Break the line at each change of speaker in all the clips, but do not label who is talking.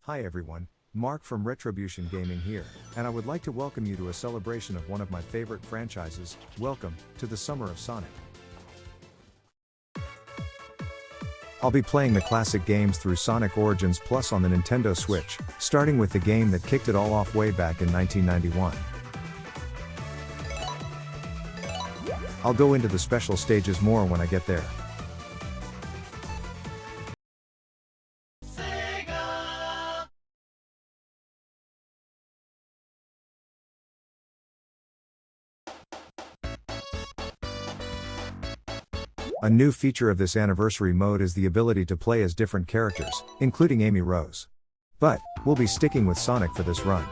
Hi everyone, Mark from Retribution Gaming here, and I would like to welcome you to a celebration of one of my favorite franchises. Welcome to the Summer of Sonic. I'll be playing the classic games through Sonic Origins Plus on the Nintendo Switch, starting with the game that kicked it all off way back in 1991. I'll go into the special stages more when I get there. A new feature of this anniversary mode is the ability to play as different characters, including Amy Rose. But, we'll be sticking with Sonic for this run.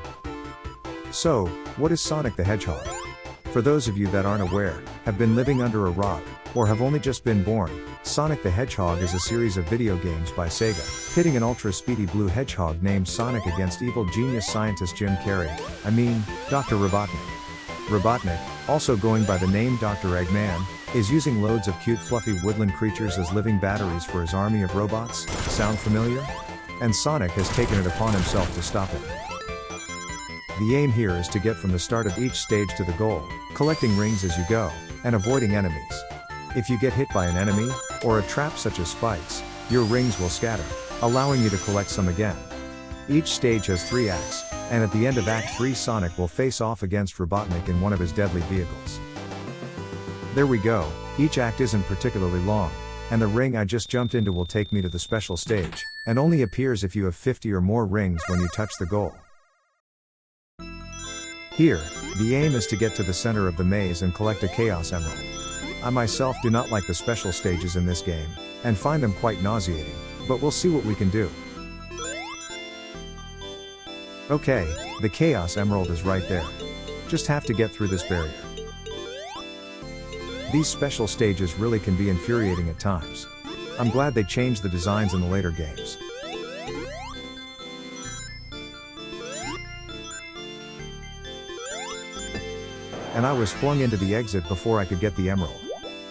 So, what is Sonic the Hedgehog? For those of you that aren't aware, have been living under a rock, or have only just been born, Sonic the Hedgehog is a series of video games by Sega, pitting an ultra-speedy blue hedgehog named Sonic against evil genius scientist Dr. Robotnik. Robotnik, also going by the name Dr. Eggman, is using loads of cute fluffy woodland creatures as living batteries for his army of robots. Sound familiar? And Sonic has taken it upon himself to stop it. The aim here is to get from the start of each stage to the goal, collecting rings as you go, and avoiding enemies. If you get hit by an enemy, or a trap such as spikes, your rings will scatter, allowing you to collect some again. Each stage has 3 acts, and at the end of Act 3 Sonic will face off against Robotnik in one of his deadly vehicles. There we go, each act isn't particularly long, and the ring I just jumped into will take me to the special stage, and only appears if you have 50 or more rings when you touch the goal. Here, the aim is to get to the center of the maze and collect a Chaos Emerald. I myself do not like the special stages in this game, and find them quite nauseating, but we'll see what we can do. Okay, the Chaos Emerald is right there. Just have to get through this barrier. These special stages really can be infuriating at times. I'm glad they changed the designs in the later games. And I was flung into the exit before I could get the emerald.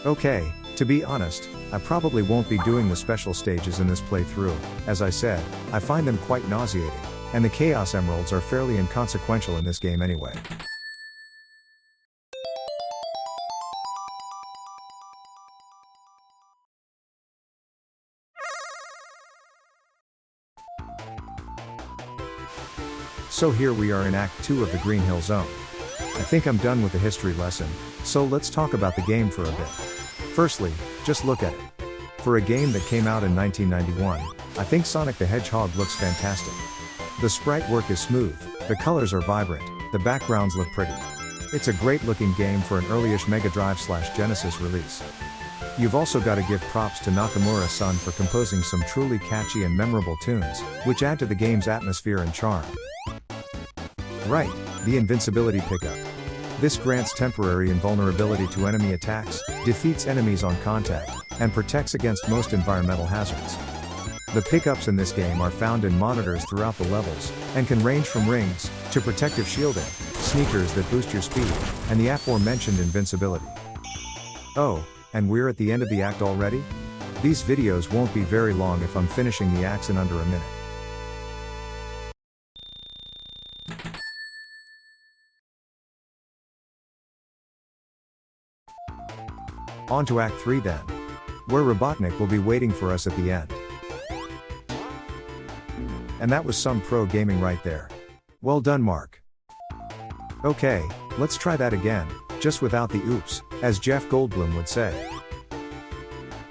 Okay, to be honest, I probably won't be doing the special stages in this playthrough. As I said, I find them quite nauseating, and the Chaos Emeralds are fairly inconsequential in this game anyway. So here we are in Act 2 of the Green Hill Zone. I think I'm done with the history lesson, so let's talk about the game for a bit. Firstly, just look at it. For a game that came out in 1991, I think Sonic the Hedgehog looks fantastic. The sprite work is smooth, the colors are vibrant, the backgrounds look pretty. It's a great looking game for an early-ish Mega Drive/Genesis release. You've also got to give props to Nakamura-san for composing some truly catchy and memorable tunes, which add to the game's atmosphere and charm. Right, the invincibility pickup. This grants temporary invulnerability to enemy attacks, defeats enemies on contact, and protects against most environmental hazards. The pickups in this game are found in monitors throughout the levels, and can range from rings, to protective shielding, sneakers that boost your speed, and the aforementioned invincibility. Oh, and we're at the end of the act already? These videos won't be very long if I'm finishing the acts in under a minute. On to Act 3 then, where Robotnik will be waiting for us at the end. And that was some pro gaming right there. Well done, Mark. Okay, let's try that again, just without the oops, as Jeff Goldblum would say.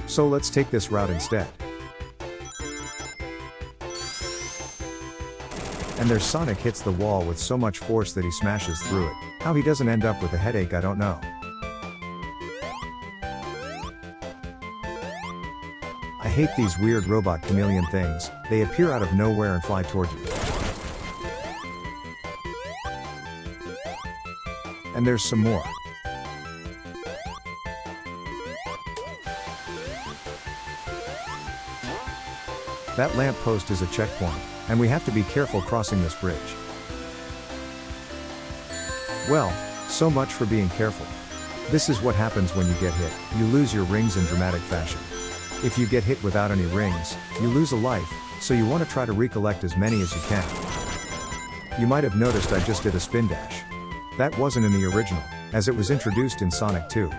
So let's take this route instead. And there's Sonic hits the wall with so much force that he smashes through it. How he doesn't end up with a headache I don't know. I hate these weird robot chameleon things, they appear out of nowhere and fly toward you. And there's some more. That lamppost is a checkpoint, and we have to be careful crossing this bridge. Well, so much for being careful. This is what happens when you get hit, you lose your rings in dramatic fashion. If you get hit without any rings, you lose a life, so you want to try to recollect as many as you can. You might have noticed I just did a spin dash. That wasn't in the original, as it was introduced in Sonic 2.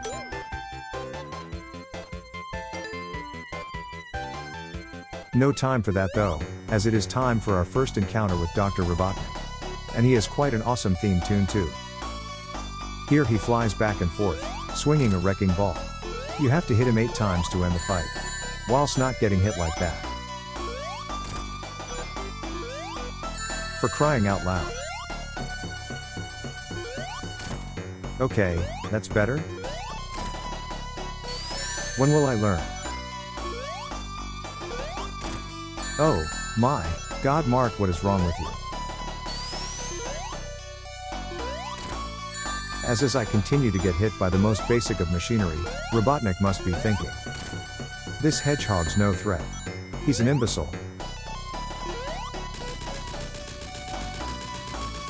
No time for that though, as it is time for our first encounter with Dr. Robotnik. And he has quite an awesome theme tune too. Here he flies back and forth, swinging a wrecking ball. You have to hit him 8 times to end the fight, whilst not getting hit like that. For crying out loud. Okay, that's better? When will I learn? Oh, my God, Mark, what is wrong with you? As I continue to get hit by the most basic of machinery, Robotnik must be thinking. This hedgehog's no threat. He's an imbecile.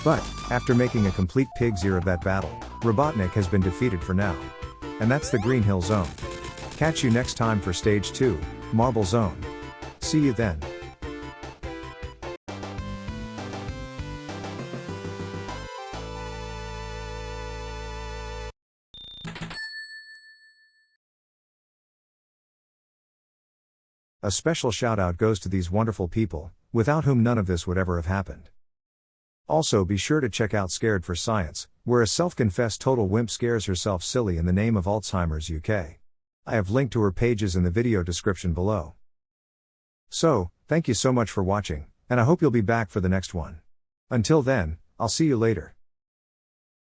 But, after making a complete pig's ear of that battle, Robotnik has been defeated for now. And that's the Green Hill Zone. Catch you next time for Stage 2, Marble Zone. See you then. A special shout out goes to these wonderful people, without whom none of this would ever have happened. Also be sure to check out Scared for Science, where a self-confessed total wimp scares herself silly in the name of Alzheimer's UK. I have linked to her pages in the video description below. So, thank you so much for watching, and I hope you'll be back for the next one. Until then, I'll see you later.